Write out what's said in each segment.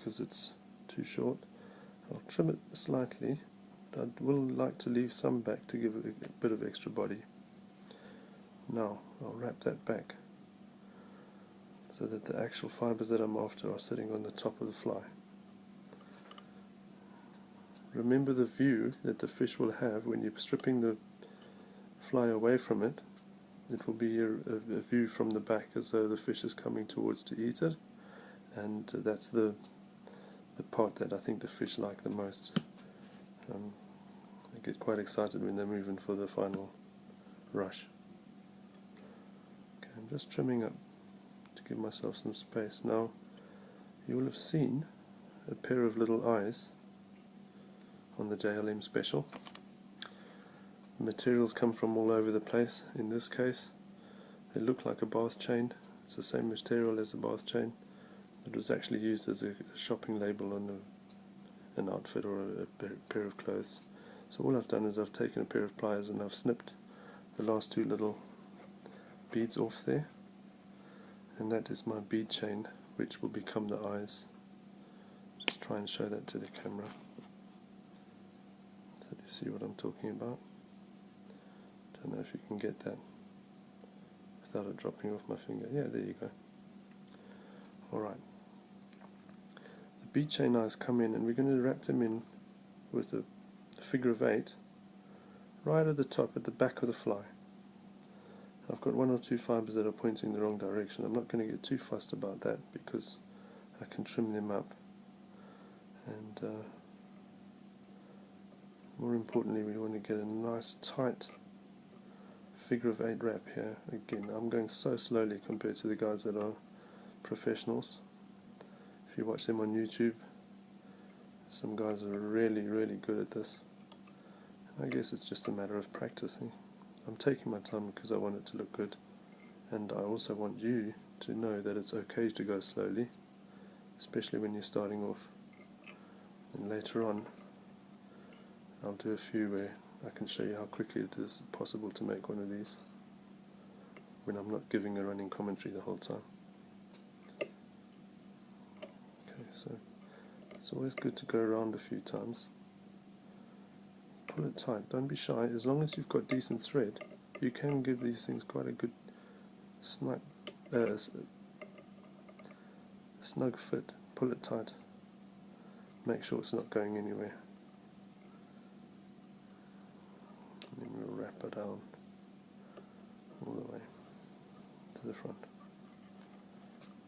because it's too short. I'll trim it slightly. I will like to leave some back to give it a bit of extra body. Now I'll wrap that back so that the actual fibers that I'm after are sitting on the top of the fly. Remember the view that the fish will have when you're stripping the fly away from it. It will be a view from the back as though the fish is coming towards to eat it, and that's the part that I think the fish like the most. They get quite excited when they're moving for the final rush. Okay, I'm just trimming up to give myself some space. Now you will have seen a pair of little eyes on the JLM Special. The materials come from all over the place. In this case, they look like a bath chain. It's the same material as a bath chain. It was actually used as a shopping label on an outfit or a pair of clothes. So all I've done is I've taken a pair of pliers and I've snipped the last two little beads off there, and that is my bead chain, which will become the eyes. Just try and show that to the camera so you see what I'm talking about. Don't know if you can get that without it dropping off my finger. Yeah, there you go. Alright. The bead chain eyes come in, and we're going to wrap them in with a figure of 8 right at the top, at the back of the fly. I've got one or two fibers that are pointing the wrong direction. I'm not going to get too fussed about that because I can trim them up, and more importantly we want to get a nice tight figure of 8 wrap here. Again, I'm going so slowly compared to the guys that are professionals. If you watch them on YouTube, some guys are really good at this. I guess it's just a matter of practicing. I'm taking my time because I want it to look good, and I also want you to know that it's okay to go slowly, especially when you're starting off. And later on I'll do a few where I can show you how quickly it is possible to make one of these when I'm not giving a running commentary the whole time. Okay, so it's always good to go around a few times. Pull it tight, don't be shy. As long as you've got decent thread, you can give these things quite a good snug fit. Pull it tight, make sure it's not going anywhere, and then we'll wrap it down all the way to the front.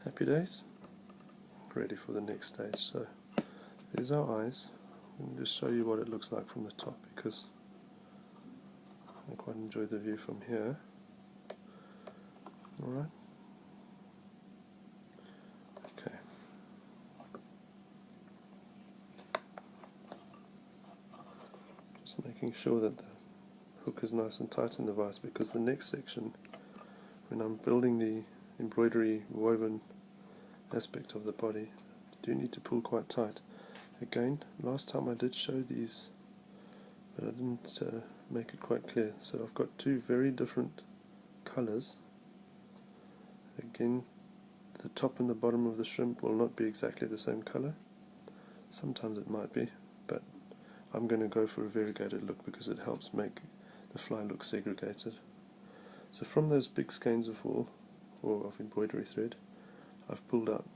Happy days, ready for the next stage. So there's our eyes. I'll just show you what it looks like from the top, because I quite enjoy the view from here. Alright. Okay. Just making sure that the hook is nice and tight in the vise, because the next section, when I'm building the embroidery woven aspect of the body, I do need to pull quite tight. Again, last time I did show these, but I didn't make it quite clear. So I've got two very different colours. Again, the top and the bottom of the shrimp will not be exactly the same colour. Sometimes it might be, but I'm going to go for a variegated look because it helps make the fly look segregated. So from those big skeins of wool, or of embroidery thread, I've pulled out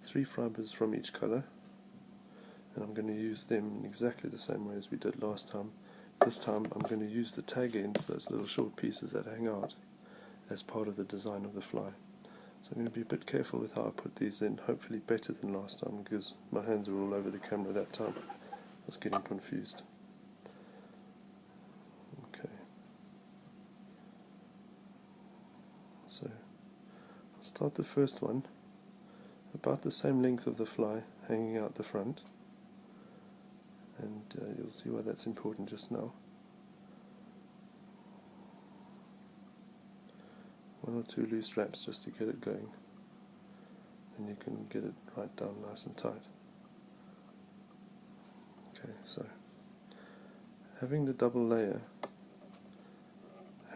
3 fibres from each colour, and I'm going to use them in exactly the same way as we did last time. This time I'm going to use the tag ends, those little short pieces that hang out, as part of the design of the fly. So I'm going to be a bit careful with how I put these in, hopefully better than last time, because my hands were all over the camera that time. I was getting confused. Okay. So I'll start the first one about the same length of the fly hanging out the front, and you'll see why that's important just now. 1 or 2 loose wraps just to get it going, and you can get it right down nice and tight. Okay, so having the double layer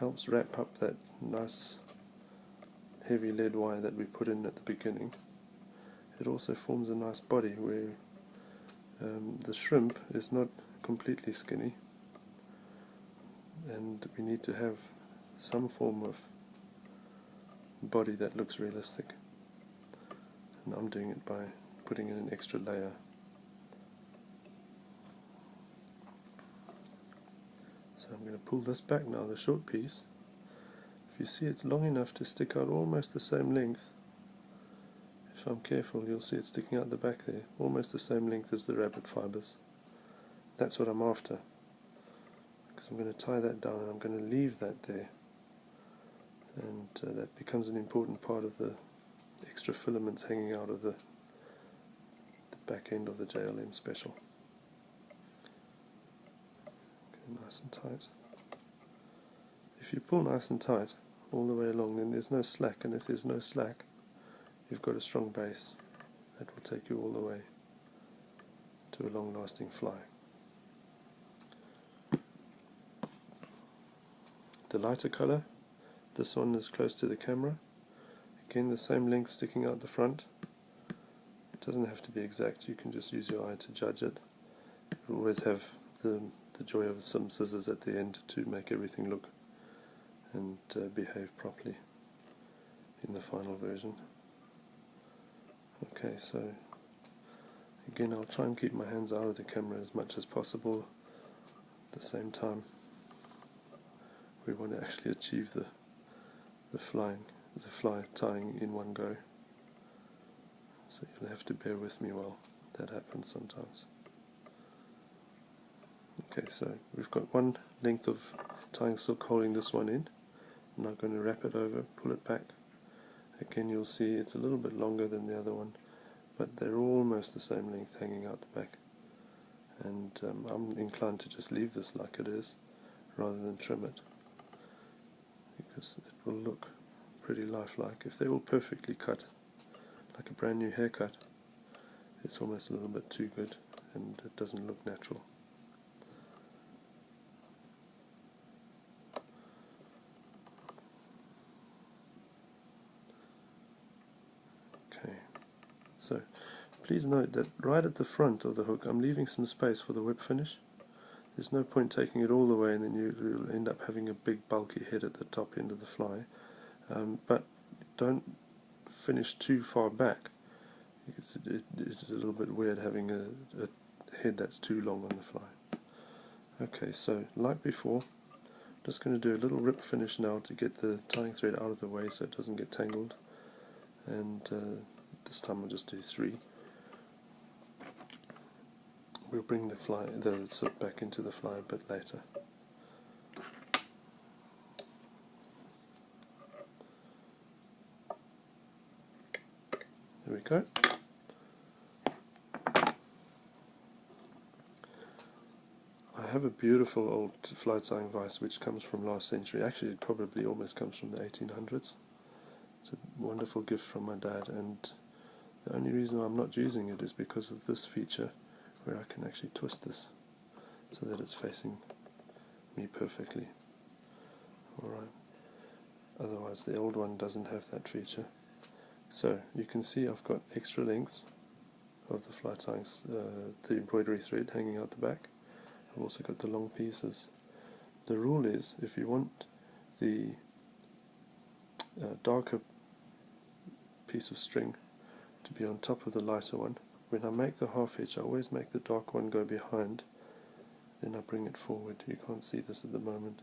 helps wrap up that nice heavy lead wire that we put in at the beginning, it also forms a nice body where the shrimp is not completely skinny, and we need to have some form of body that looks realistic, and I'm doing it by putting in an extra layer. So I'm going to pull this back now, the short piece. If you see, it's long enough to stick out almost the same length. If I'm careful, you'll see it sticking out the back there, almost the same length as the rabbit fibers. That's what I'm after, because I'm going to tie that down and I'm going to leave that there, and that becomes an important part of the extra filaments hanging out of the back end of the JLM Special. Okay, nice and tight. If you pull nice and tight all the way along, then there's no slack, and if there's no slack, you've got a strong base that will take you all the way to a long-lasting fly. The lighter color, this one is close to the camera. Again, the same length sticking out the front. It doesn't have to be exact, you can just use your eye to judge it. You'll always have the joy of some scissors at the end to make everything look and behave properly in the final version. Okay, so again, I'll try and keep my hands out of the camera as much as possible. At the same time, we want to actually achieve the fly tying in one go. So you'll have to bear with me while that happens sometimes. Okay, so we've got one length of tying silk holding this one in. I'm now going to wrap it over, pull it back. Again, you'll see it's a little bit longer than the other one, but they're almost the same length hanging out the back. And I'm inclined to just leave this like it is, rather than trim it, because it will look pretty lifelike. If they're all perfectly cut, like a brand new haircut, it's almost a little bit too good, and it doesn't look natural. So please note that right at the front of the hook I'm leaving some space for the whip finish. There's no point taking it all the way and then you'll end up having a big bulky head at the top end of the fly. But don't finish too far back, because it's a little bit weird having a head that's too long on the fly. Okay, so like before, I'm just going to do a little rip finish now to get the tying thread out of the way so it doesn't get tangled, and this time I'll just do 3. We'll bring the silk back into the fly a bit later. There we go. I have a beautiful old fly tying vise which comes from last century. Actually, it probably almost comes from the 1800s. It's a wonderful gift from my dad, and the only reason I'm not using it is because of this feature where I can actually twist this so that it's facing me perfectly. Alright. Otherwise the old one doesn't have that feature. So you can see I've got extra lengths of the fly tying, the embroidery thread hanging out the back. I've also got the long pieces. The rule is, if you want the darker piece of string to be on top of the lighter one, when I make the half hitch I always make the dark one go behind, then I bring it forward. You can't see this at the moment,